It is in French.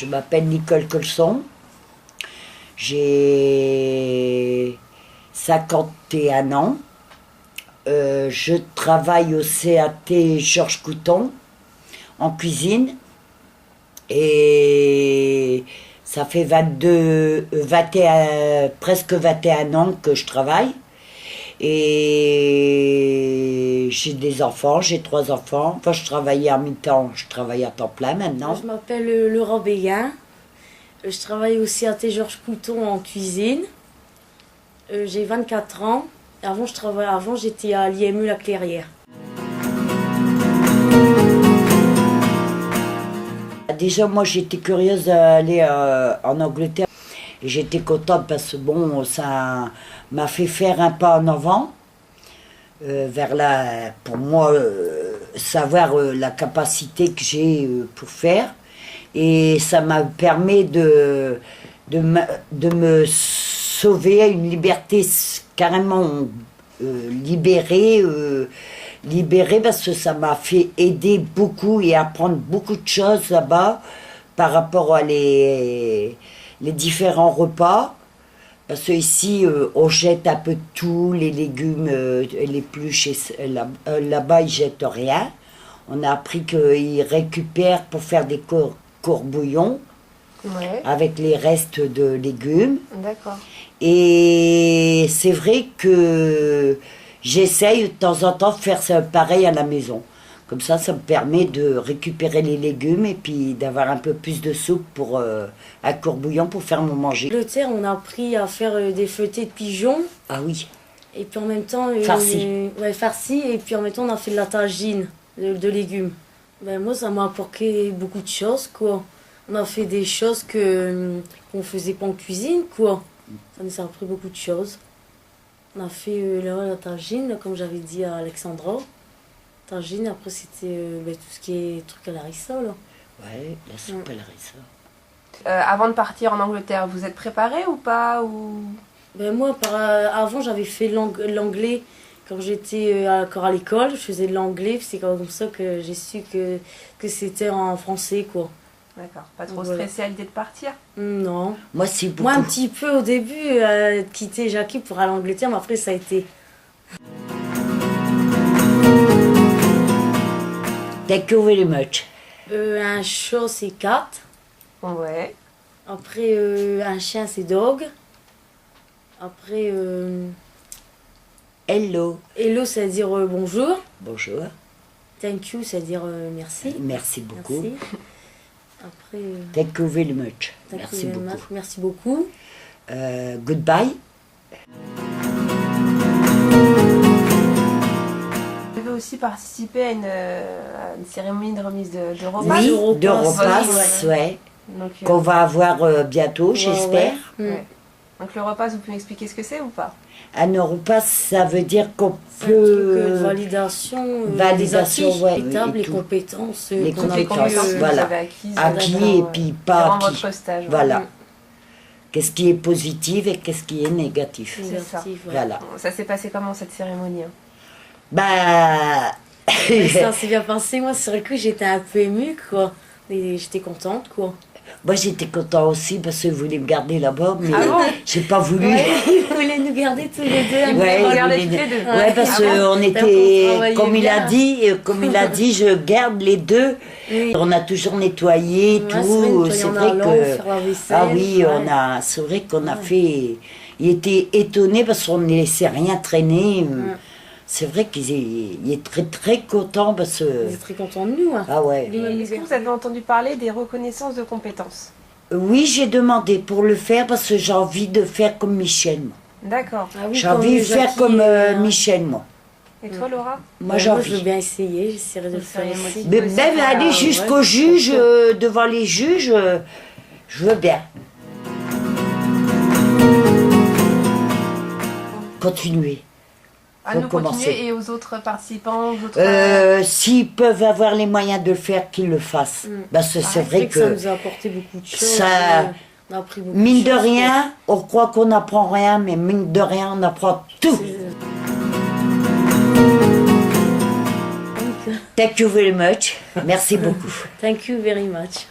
m'appelle Nicole Colson. J'ai 51 ans. Je travaille au CAT Georges Couton en cuisine. Et ça fait presque 21 ans que je travaille. Et j'ai des enfants, j'ai 3 enfants. Enfin, je travaillais en mi-temps, je travaille à temps plein maintenant. Je m'appelle Laurent Béguin. Je travaille aussi à Georges Couton en cuisine. J'ai 24 ans. Avant, j'étais à l'IME La Clairière. Déjà, moi, j'étais curieuse d'aller en Angleterre. Et j'étais contente parce que bon, ça m'a fait faire un pas en avant pour moi, savoir la capacité que j'ai pour faire. Et ça m'a permis de me sauver à une liberté carrément libérée parce que ça m'a fait aider beaucoup et apprendre beaucoup de choses là-bas par rapport à les différents repas. Parce que ici, on jette un peu tout, les légumes, les pluches, là-bas, ils jettent rien. On a appris qu'ils récupèrent pour faire des courbouillons avec les restes de légumes. D'accord. Et c'est vrai que j'essaye de temps en temps de faire ça pareil à la maison. Comme ça me permet de récupérer les légumes et puis d'avoir un peu plus de soupe pour un courbouillon pour faire mon manger. Le terre, on a appris à faire des feuilletés de pigeons. Ah oui. Et puis en même temps... farci. Farci. Et puis en même temps, on a fait de la tagine de légumes. Moi, ça m'a apporté beaucoup de choses, quoi. On a fait des choses qu'on faisait pas en cuisine, quoi. Ça nous a appris beaucoup de choses. On a fait la tagine, comme j'avais dit à Alexandra. Tagine, après c'était tout ce qui est truc à la harissa, là. Ouais, la soupe à la harissa. Avant de partir en Angleterre, vous êtes préparé ou pas ou... Moi, avant, j'avais fait l'anglais quand j'étais encore à l'école. Je faisais de l'anglais, c'est comme ça que j'ai su que c'était en français, quoi. D'accord. Pas trop stressé à l'idée de partir? Non. Moi, si beaucoup. Moi, un petit peu au début, quitter Jackie pour aller en Angleterre, mais après, ça a été... Thank you very much. Un chat, c'est cat. Ouais. Après, un chien, c'est dog. Après, hello. Hello, ça veut dire bonjour. Bonjour. Thank you, ça veut dire merci. Merci beaucoup. Merci. Après, thank you very much. Merci beaucoup. Merci beaucoup. Goodbye. Vous avez aussi participé à une cérémonie de remise de repas. Oui, de repas, ouais. Qu'on va avoir bientôt, j'espère. Ouais. Donc le repas, vous pouvez m'expliquer ce que c'est ou pas? Un repas, ça veut dire qu'on peut... validation, les compétences. Les compétences, voilà. Acquis et puis pas acquis. Votre stage. Voilà. Qu'est-ce qui est positif et qu'est-ce qui est négatif. C'est ça. Voilà. Ça s'est passé comment cette cérémonie? Ça s'est bien passé. Moi, c'est vrai que j'étais un peu émue, quoi. Et j'étais contente, quoi. Moi, j'étais content aussi parce qu'ils voulaient me garder là-bas, mais j'ai pas voulu. Ils voulaient nous garder tous les deux. Ouais, parce qu'on était, comme il a dit, je garde les deux. Oui. On a toujours nettoyé tout. C'est vrai que c'est vrai qu'on a fait. Il était étonné parce qu'on ne laissait rien traîner. C'est vrai qu'il est très très content parce que... Il est très content de nous. Hein. Ah ouais. Est-ce que vous avez entendu parler des reconnaissances de compétences? Oui, j'ai demandé pour le faire parce que j'ai envie de faire comme Michel, moi. D'accord. Ah oui, j'ai envie de faire comme Michel, moi. Et toi, Laura? Moi, je veux bien essayer, j'essaierai de le faire aussi. Mais même aller jusqu'au juge, devant les juges, je veux bien. Continuer. À nous continuer et aux autres participants, s'ils peuvent avoir les moyens de le faire, qu'ils le fassent. Parce que c'est vrai que ça nous a apporté beaucoup de choses. On a appris beaucoup mine de choses, rien, on croit qu'on n'apprend rien, mais mine de rien, on apprend tout. Thank you very much. Merci beaucoup. Thank you very much.